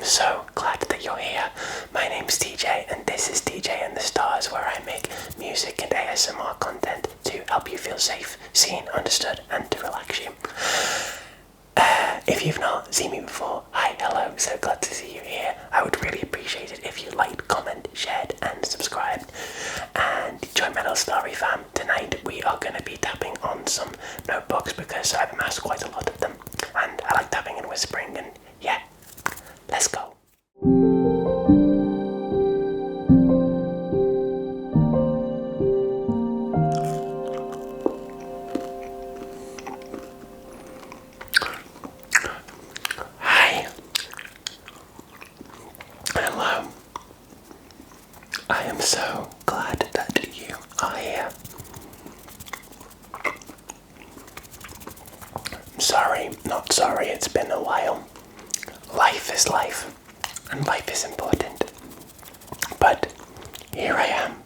so glad that you're here. My name's DJ and this is DJ and the Stars, where I make music and ASMR content to help you feel safe, seen, understood and to relax you. If you've not seen me before, hi, hello, so glad to see you here. I would really appreciate it if you liked, comment, shared and subscribed. And join my little starry fam. Tonight we are going to be tapping on some notebooks because I've amassed quite a lot of them. And I like tapping and whispering, and yeah, let's go. Hi. Hello. I am so glad that you are here. Sorry, not sorry, it's been a while. Life is life, and life is important. But here I am.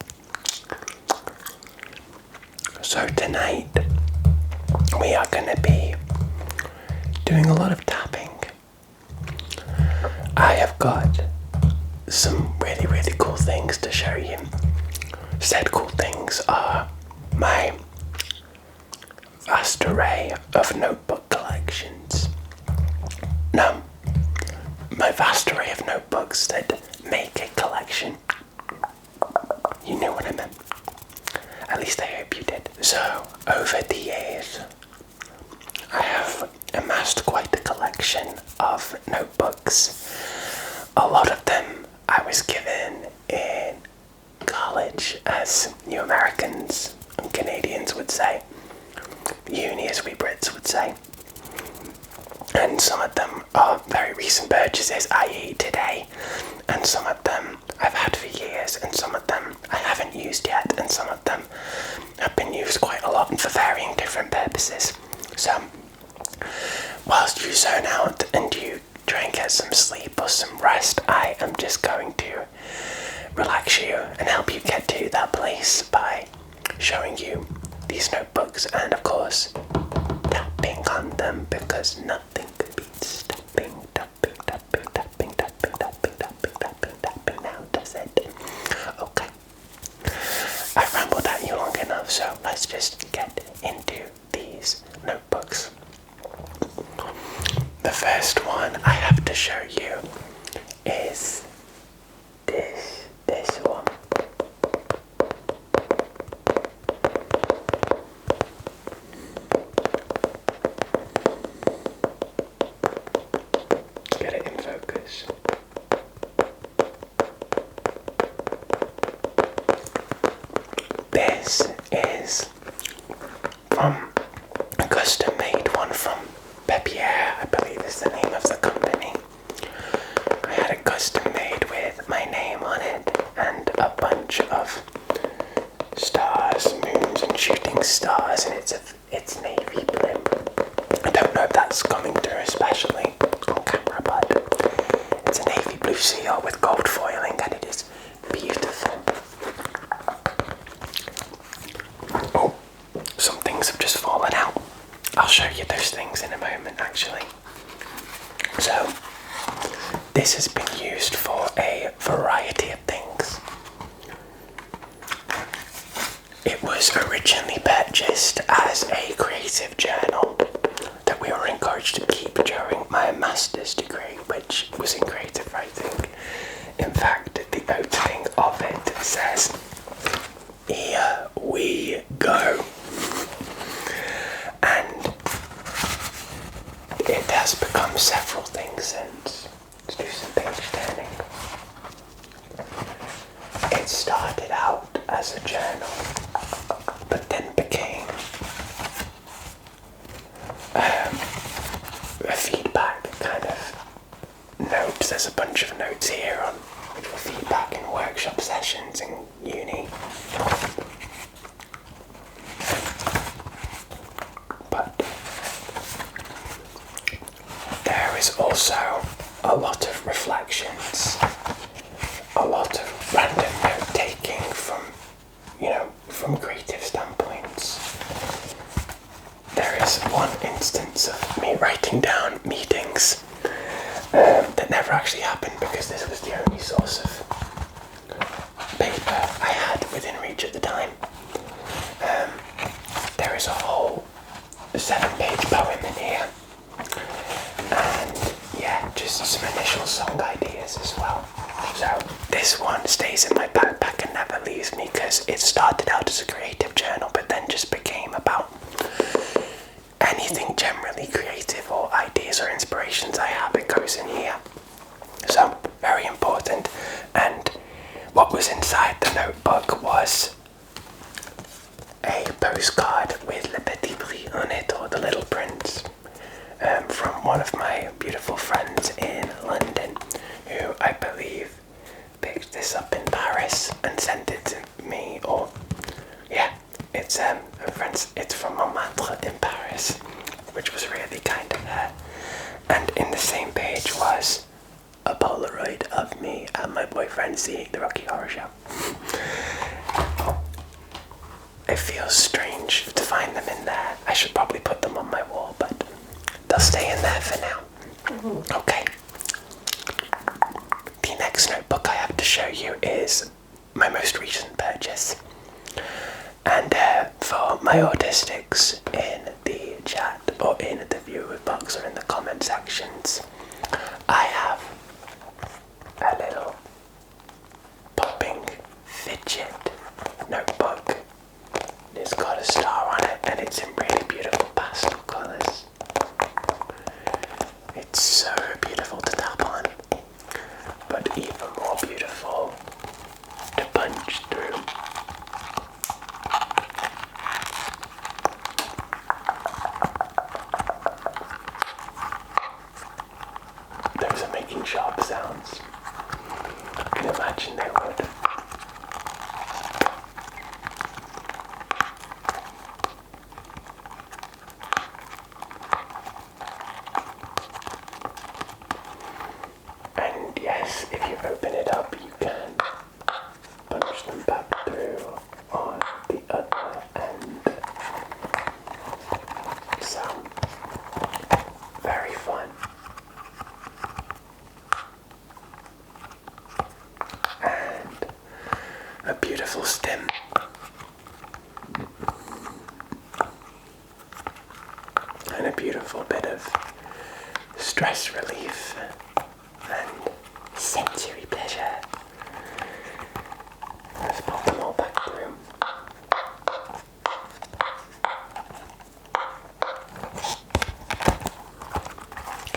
So tonight, we are going to be doing a lot of tapping. I have got some really, really cool things to show you. Said cool things are my vast array of notebook collections. No, my vast array of notebooks that make a collection. You knew what I meant. At least I hope you did. So, over the years, I have amassed quite a collection of notebooks. A lot of them I was given in college, as you Americans and Canadians would say. Uni, as we Brits would say. And some of them are very recent purchases, i.e. today. And some of them I've had for years, and some of them I haven't used yet, and some of them have been used quite a lot and for varying different purposes. So, whilst you zone out and you try and get some sleep or some rest, I am just going to relax you and help you get to that place by showing you these notebooks and, of course, tapping on them, because nothing beats tapping now, does it? Okay. I've rambled at you long enough, so let's just get into these notebooks. The first one I have to show you is this one. Get it in focus. This is from a custom-made one from Papier, I believe is the name of the company. I had it custom-made with my name on it and a bunch of stars, moons and shooting stars, and it's navy blue. I don't know if that's coming through especially on camera, but it's a navy blue seal with gold foiling and it is beautiful. Oh, some things have just fallen out. I'll show you those things in a moment, actually. So, this has been used for a variety of things. It was originally purchased as a creative journal that we were encouraged to keep during my master's degree, which was in creative writing. In fact, the opening of it says, "Here we go." And it has become several things since. Let's do some page turning. It started out as a journal, but then became a feedback kind of notes. There's a bunch of notes here on which were feedback in workshop sessions in uni. But there is also a lot of reflections, a lot of random note-taking from creative standpoints. There is one instance of me writing down meetings that never never actually happened because this was the only source of paper I had within reach at the time. There is a whole 7-page poem in here, and yeah, just some initial song ideas as well. So this one stays in my backpack and never leaves me because it started out as a creative journal but then just became about anything generally creative or ideas or inspirations I have. It goes in here. So very important. And what was inside the notebook was a postcard with Le Petit Prince on it, or the Little Prince, from one of my beautiful friends in London, who I believe picked this up in Paris and sent it to me. Or yeah, it's it's from Montmartre in Paris, which was really kind of her. And in the same page was a Polaroid of me and my boyfriend seeing the Rocky Horror Show. It feels strange to find them in there. I should probably put them on my wall, but they'll stay in there for now. Okay. The next notebook I have to show you is my most recent purchase. And for my autistics in the chat or in the viewer box or in the comment sections, I have a little popping fidget notebook. It's got a star on it and it's in really beautiful pastel colours. It's so beautiful to tap on, but even more beautiful to punch through. Those are making sharp sounds. I can imagine they would. And yes, if you open it up, you can punch them back through on the other end. So, very fun. And a beautiful stem. And a beautiful bit of stress relief and sensory pleasure. Let's pop them all back through.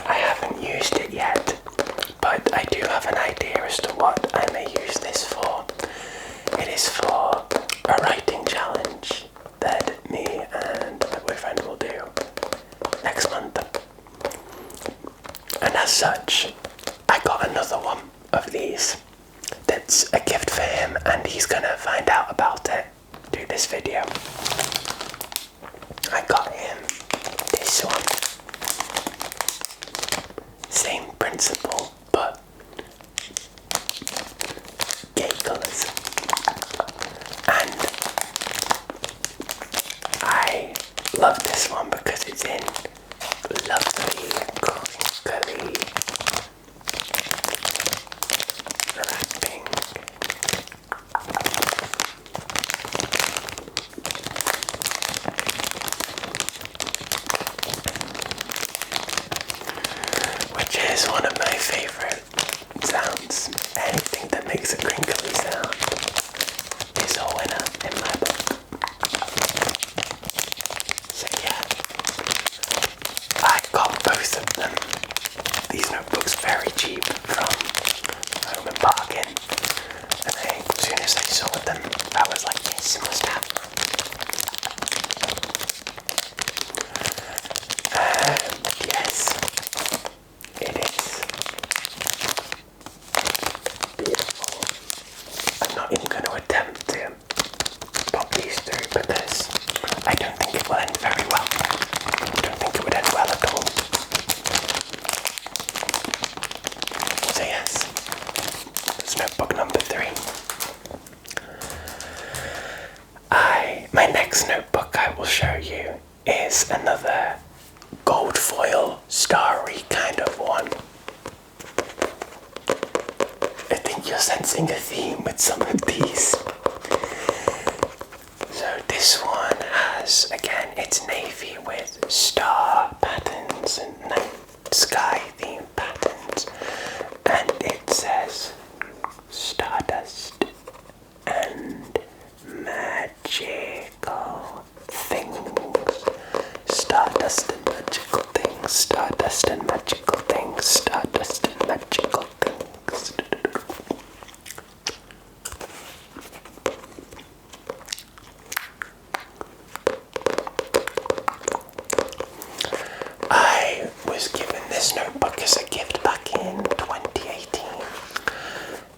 I haven't used it yet, but I do have an idea as to what I may use this for. It is for a writing challenge that me and my boyfriend will do next month. And as such, I got another one of these that's a gift for him, and he's gonna find out about it through this video. I got him this one. Same principle, but gay colours. And I love this one because it's in lovely, crinkly wrapping. Which is one of my favourite sounds. Anything that makes a crinkly sound is a winner in my book. So yeah, I got both of them. These notebooks very cheap from Home and Bargain. And as soon as I saw them, I was like, yes, must have. Yes, it is beautiful. I'm not even going to attempt to pop these through because I don't think it will end very well. I don't think it would end well at all. So yes, that's notebook number 3. My next notebook I will show you is another gold foil starry kind of one. sensing a theme with some of these. So this one has, again, it's navy with star patterns and night sky theme patterns, and it says stardust and magical things. Stardust and magical things. Stardust and magical things. Stardust and magical things. I was given this notebook as a gift back in 2018.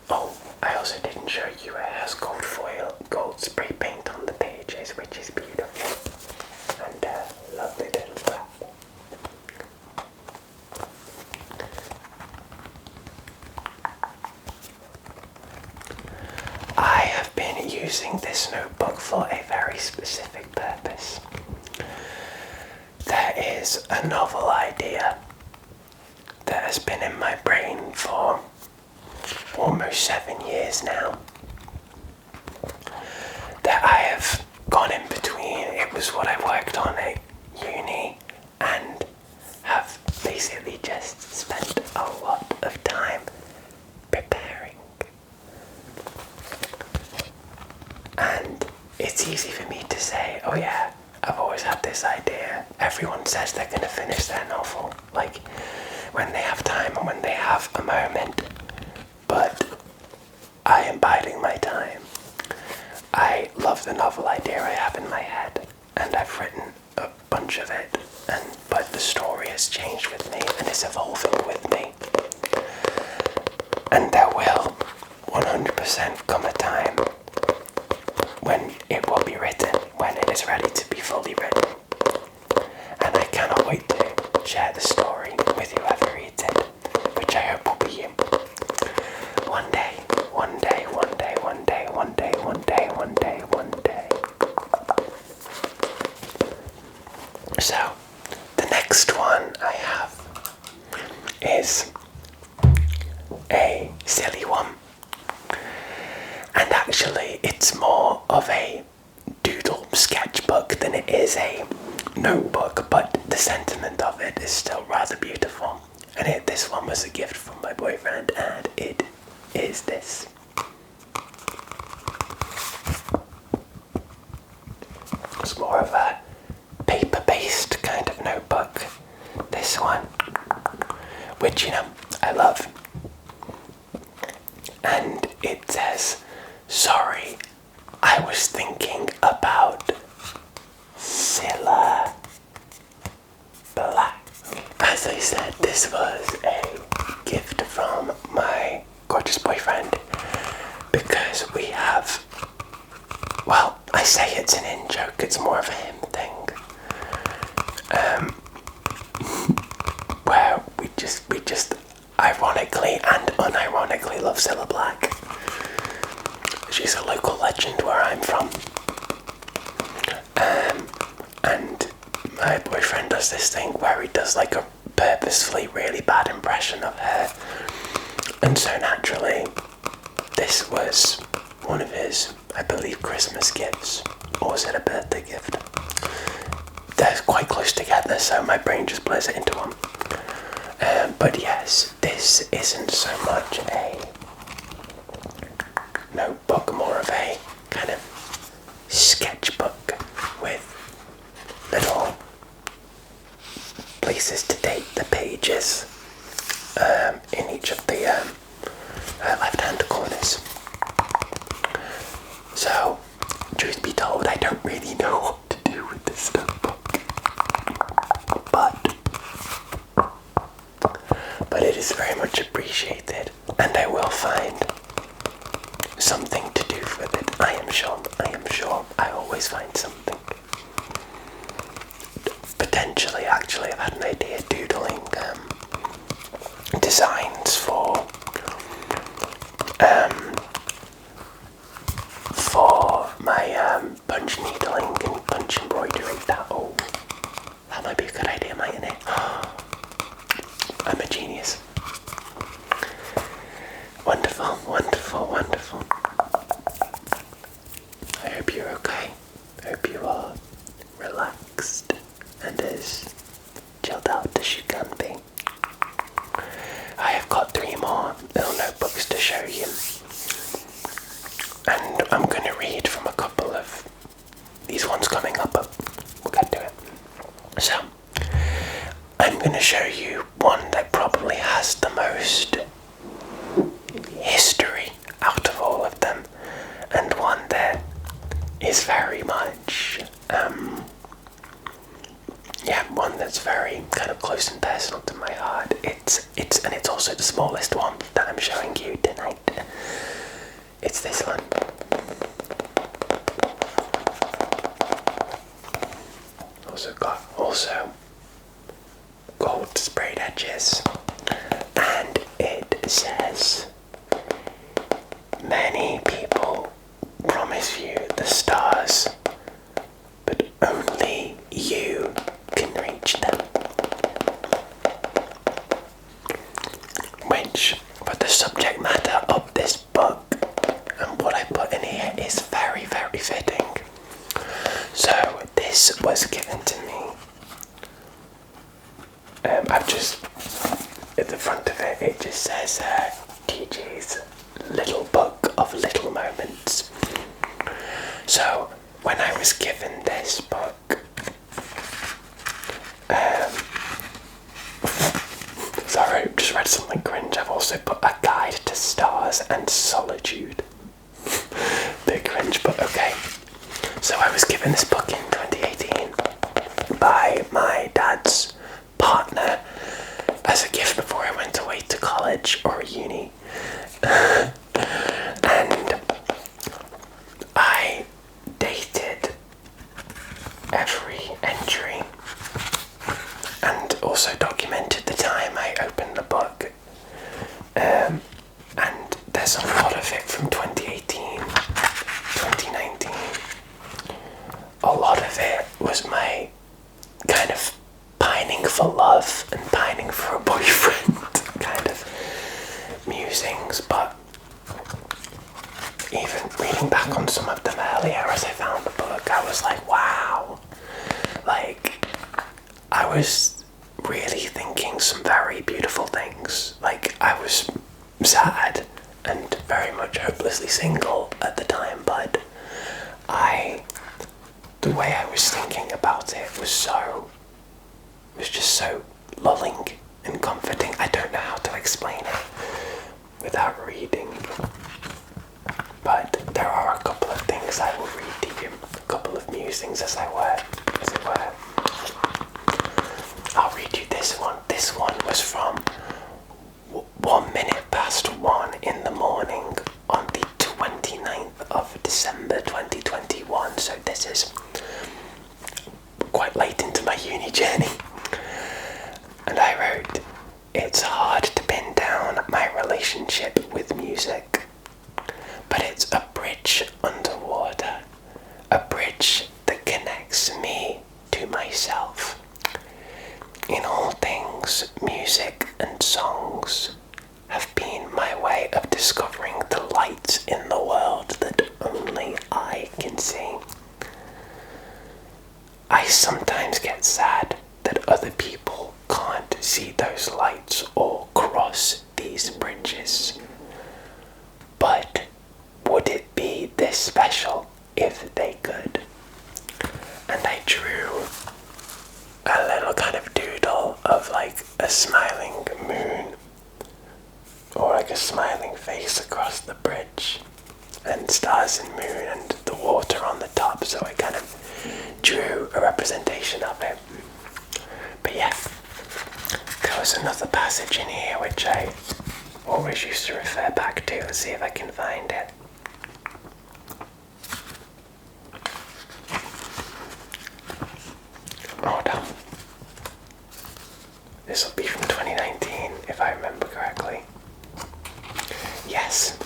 Oh, I also didn't show you it has gold foil, gold spray paint on the pages, which is beautiful. And a lovely little wrap. I have been using this notebook for a very specific purpose. There is a novel idea that has been in my brain for almost 7 years now, that I have gone in between. It was what I worked on at uni and have basically just spent a lot of time preparing. And it's easy for me to say, oh yeah, I've always had this idea. Everyone says they're going to finish their novel, like when they have time and when they have a moment. But I am biding my time. I love the novel idea I have in my head, and I've written a bunch of it, but the story has changed with me and is evolving with me. And there will 100% come a time when it will be written, when it is ready to be fully written. And I cannot wait to share the story with whoever reads it, which I hope will be you. One day, one day, one day, one day, one day, one day, one day, one day. So, the next one I have is a silly one. And actually, it's more of a doodle sketchbook than it is a notebook, but the sentiment of it is still rather beautiful. And this one was a gift from my boyfriend, and it is this. It's more of a paper-based kind of notebook, this one, which, I love. And it says, sorry, I was thinking about Cilla Black. As I said, this was a gift from my gorgeous boyfriend, because we have, well, I say it's an in-joke, it's more of a him thing, where we just ironically and unironically love Cilla Black. She's a local legend where I'm from, and my boyfriend does this thing where he does like a purposefully really bad impression of her, and so naturally this was one of his, I believe, Christmas gifts, or was it a birthday gift? They're quite close together, so my brain just blurs it into one. But yes, this isn't so much a notebook, more of a kind of sketchbook with little places to date the pages in each of the left-hand corners. So, truth be told, I don't really know what to do with this notebook, but it is very much appreciated, and I will find something to do with it. I am sure. I always find something. Potentially, actually, I've had an idea doodling designs for my punch needling and punch embroidery. That might be a good idea, mightn't it? I'm a genius. Wonderful, wonderful, the most history out of all of them, and one that is very much, one that's very kind of close and personal to my heart. It's also the smallest one that I'm showing you tonight. It's this one. Also gold sprayed edges, and it says, "Many people promise you the stars, but only you can reach them." Which, for the subject matter of this book and what I put in here, is very, very fitting. So this was given to me. I've just, at the front of it, it just says TG's Little Book of Little Moments. So when I was given this book, sorry, I just read something cringe. I've also put A Guide to Stars and Solitude. Bit cringe, but okay. So I was given this book in 2018 by my dad's partner as a gift before I went away to college or uni. And I dated every entry and also documented the time I opened the book. And there's a lot of it from 2018, 2019. A lot of it was my kind of pining for love and pining for a boyfriend kind of musings, but even reading back on some of them earlier as I found the book, I was like, wow, like, I was really thinking some very beautiful things. Like, I was sad and very much hopelessly single at the time, but the way I was thinking about it was just so lulling and comforting. I don't know how to explain it without reading, but there are a couple of things I will read to you, a couple of musings as it were. I'll read you this one. This one was from 1 minute past 1 in the morning on the 29th of December 2021, so this is quite late into my uni journey. And I wrote, "It's hard to pin down my relationship with music, but it's a bridge underwater, a bridge that connects me to myself. In all things, music and songs have been my way of discovering the lights in the world that only I can see. I sometimes get sad that other people can't see those lights or cross these bridges. But would it be this special if they could?" And I drew a little kind of doodle of like a smiling moon or like a smiling face across the bridge and stars and moon and the water on the top, so I kind of drew a representation of it. But yeah, there was another passage in here which I always used to refer back to. Let's see if I can find it. Hold on. This will be from 2019 if I remember correctly. Yes.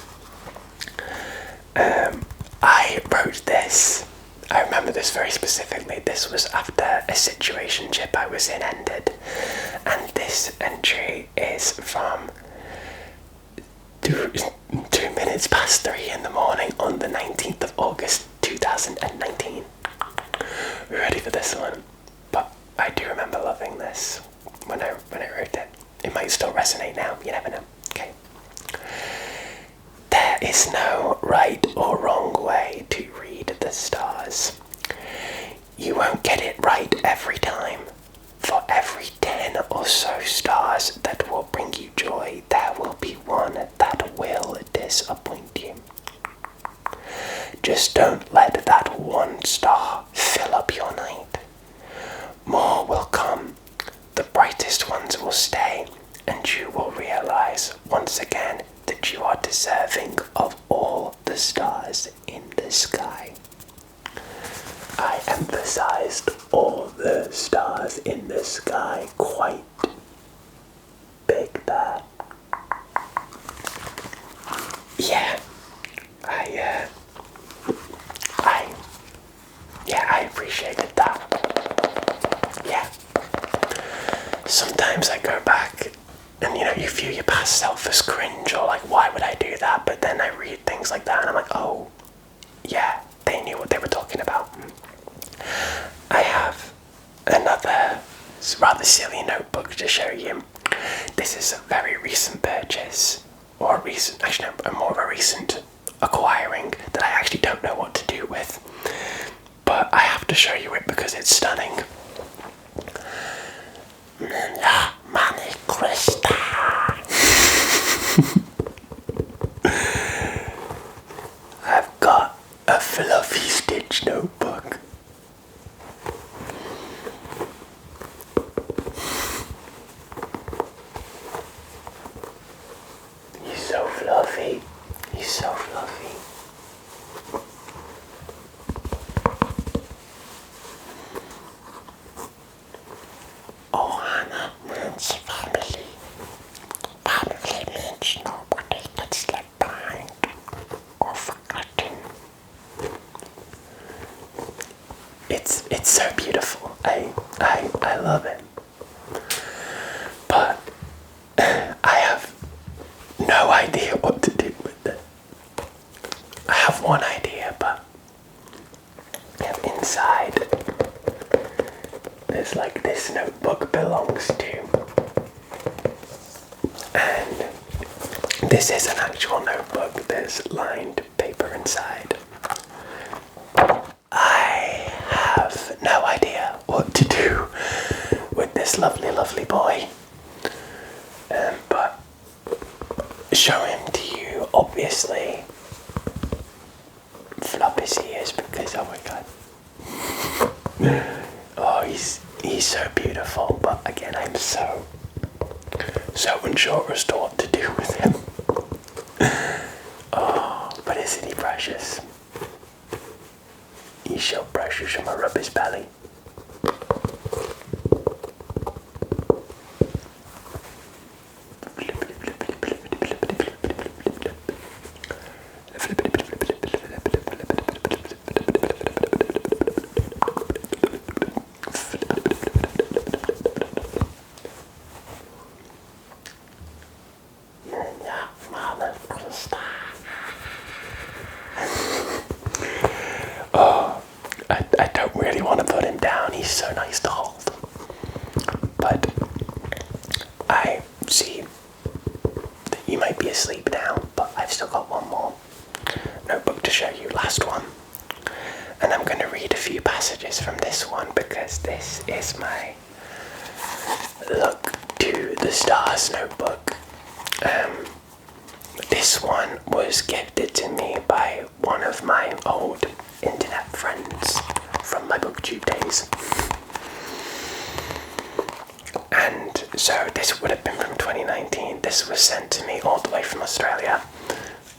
I wrote this. I remember this very specifically. This was after a situationship I was in ended, and this entry is from 2 minutes past 3 in the morning on the 19th of August 2019. We're ready for this one, but I do remember loving this when I wrote it. It might still resonate now, you never know. Okay. There is no right or wrong way to read the stars. You won't get it right every time. For every 10 or also stars that will bring you joy, there will be one that will disappoint you. Just don't let that one star fill up your night. More will come, the brightest ones will stay, and you will realize once again that you are deserving of all the stars in the sky. I emphasized all the stars in the sky quite big there. Yeah, I appreciated that. Yeah. Sometimes I go back and you view your past self as cringe or like, why would I do that? But then I read things like that and I'm like, oh, yeah, they knew what they were talking about. I have another rather silly notebook to show you. This is a very recent purchase, or more of a recent acquiring that I actually don't know what to do with. But I have to show you it because it's stunning. Money Crystal. I've got a fluffy Stitch notebook. He's so fluffy. He's so fluffy. Oh, Hannah means family. Family means nobody gets left behind or forgotten. It's so beautiful. I love it. But I have no idea what to do with it. I have one idea, but inside there's like this notebook belongs to, and this is an actual notebook. There's lined paper inside. I have no idea what to do with this lovely, lovely boy. But show him to you, obviously. Flop his ears because, oh my god. Oh, he's so beautiful, but again, I'm so unsure as to what to do with him. Oh, but isn't he precious? He's so precious. I'm gonna rub his belly. Oh, I don't really want to put him down. He's so nice to hold. But I see that you might be asleep now, but I've still got one more notebook to show you, last one. And I'm going to read a few passages from this one because this is my Look to the Stars notebook. This one was gifted to me by one of my old internet friends from my booktube days. And so this would have been from 2019. This was sent to me all the way from Australia.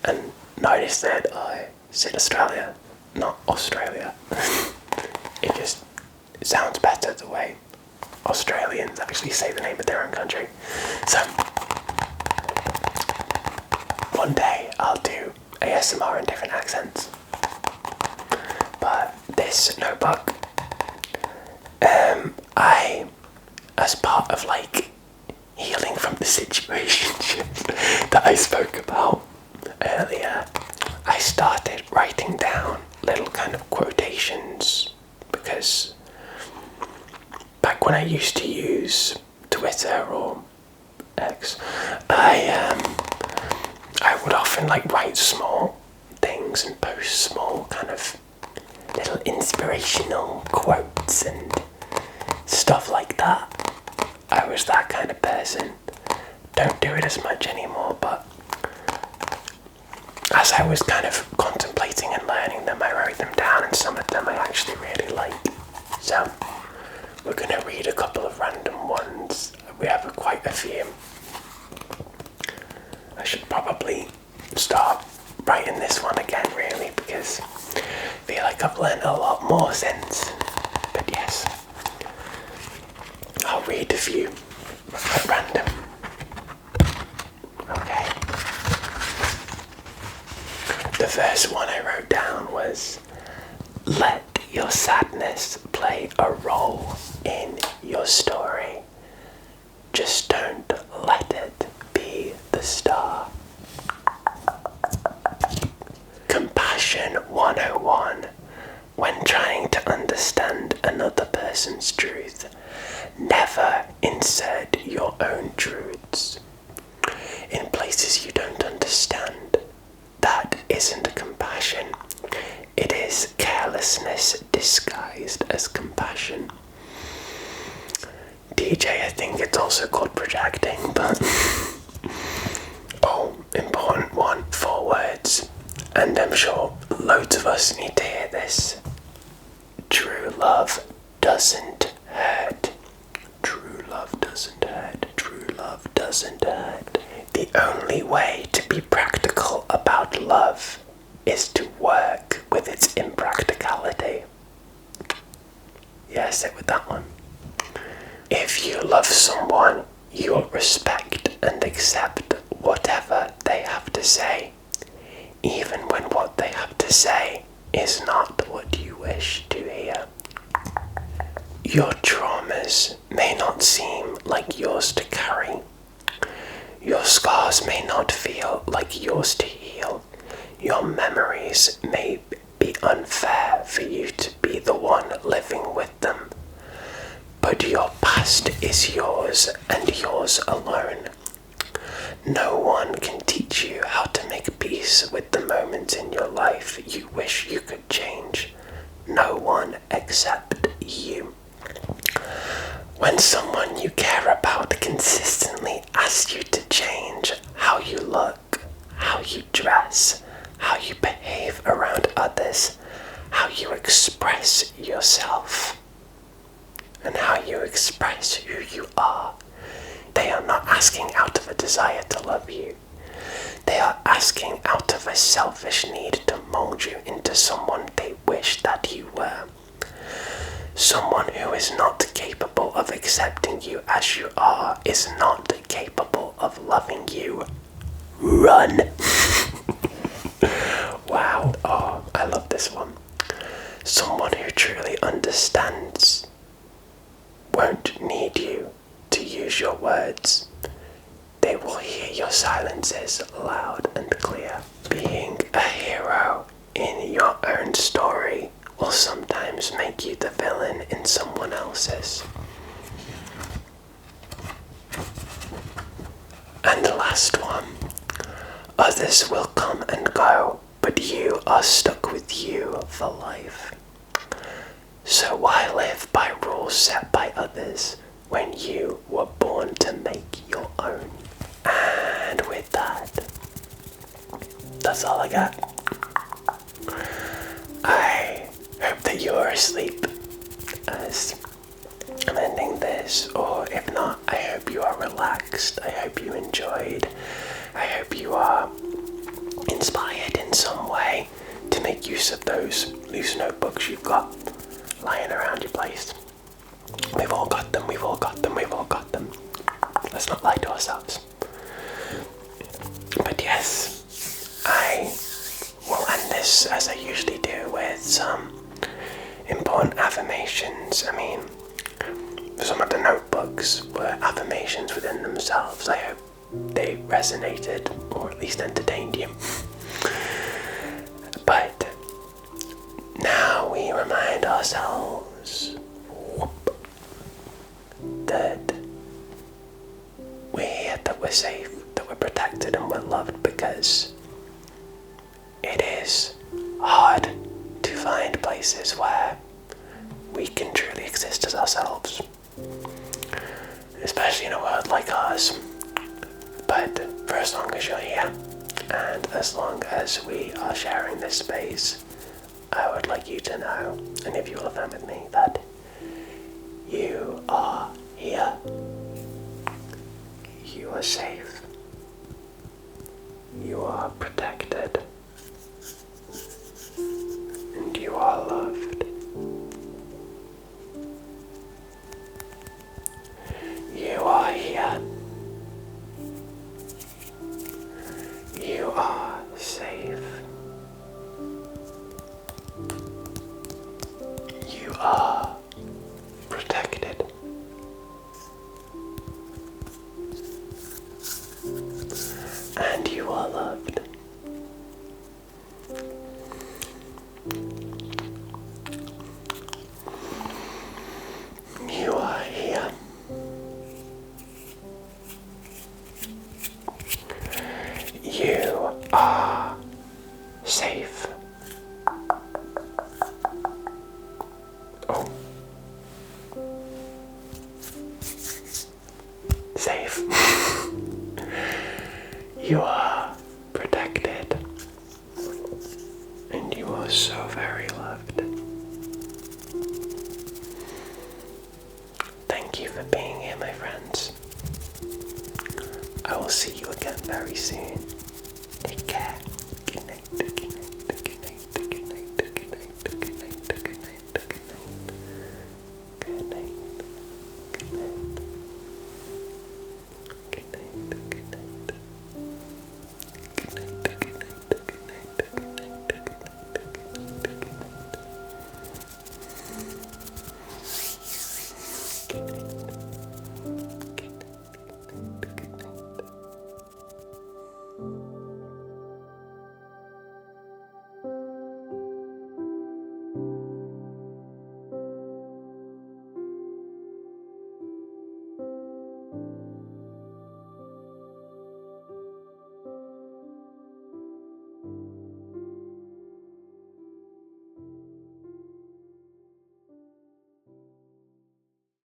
And notice that I said Australia, not Australia. It sounds better the way Australians actually say the name of their own country. So one day I'll do ASMR in different accents. But this notebook, I, as part of like healing from the situation that I spoke about earlier, I started writing down little kind of quotations because back when I used to use Twitter or X, I would often like write small things and post small kind of little inspirational quotes and stuff like that. I was that kind of person. Don't do it as much anymore, but as I was kind of contemplating and learning them, I wrote them down, and some of them I actually really liked. So we're going to read a couple of random ones. We have quite a few. I should probably start writing this one again, really, because I feel like I've learned a lot more since. But yes, I'll read a few at random. Okay. The first one I wrote down was, let your sadness play a role in your story. Just don't let it be the star. Compassion 101. When trying to understand another person's truth, never insert your own truths in places you don't understand. That isn't compassion. It is carelessness disguised as compassion. DJ, I think it's also called projecting, but important one, 4 words, and I'm sure loads of us need to hear this. True love doesn't hurt. True love doesn't hurt. True love doesn't hurt. The only way to be practical about love is to work with its impracticality. Yeah, sit with that one. If you love someone, you'll respect and accept whatever they have to say, even when what they have to say is not what you wish to hear. Your traumas may not seem like yours to carry. Your scars may not feel like yours to heal. Your memories may be unfair for you to be the one living with them. But your past is yours and yours alone. No one can teach you how to make peace with the moments in your life you wish you could change. No one except you. When someone you care about consistently asks you to change how you look, how you dress, how you behave around others, how you express yourself, and how you express who you are, they are not asking out of a desire to love you. They are asking out of a selfish need to mold you into someone they wish that you were. Someone who is not capable of accepting you as you are is not capable of loving you. Run! Wow, I love this one. Someone who truly understands won't need you to use your words. They will hear your silences loud and clear. Being a hero in your own story will sometimes make you the villain in someone else's. And the last one. Others will come and go, but you are stuck with you for life. So why live by rules set by others when you were born to make your own? And with that, that's all I got. I hope that you are asleep as I'm ending this, or if not, I hope you are relaxed. I hope you enjoyed. I hope you are inspired in some way to make use of those loose notebooks you've got lying around your place. We've all got them, we've all got them, we've all got them. Let's not lie to ourselves. But yes, I will end this as I usually do with some important affirmations. I mean, some of the notebooks were affirmations within themselves. I hope they resonated, or at least entertained you. But now we remind ourselves that we're here, that we're safe, that we're protected and we're loved, because it is hard to find places where we can truly exist as ourselves. especially in a world like ours. But for as long as you're here, and as long as we are sharing this space, I would like you to know, and if you will affirm with me, that you are here. You are safe. You are protected. And you are loved. You are here. You are safe. You are protected. And you are loved. You are here. You are safe. Oh. Safe. You are protected. And you are so very loved. Thank you for being here, my friends. I will see you again very soon. Take care. Good night. Good night.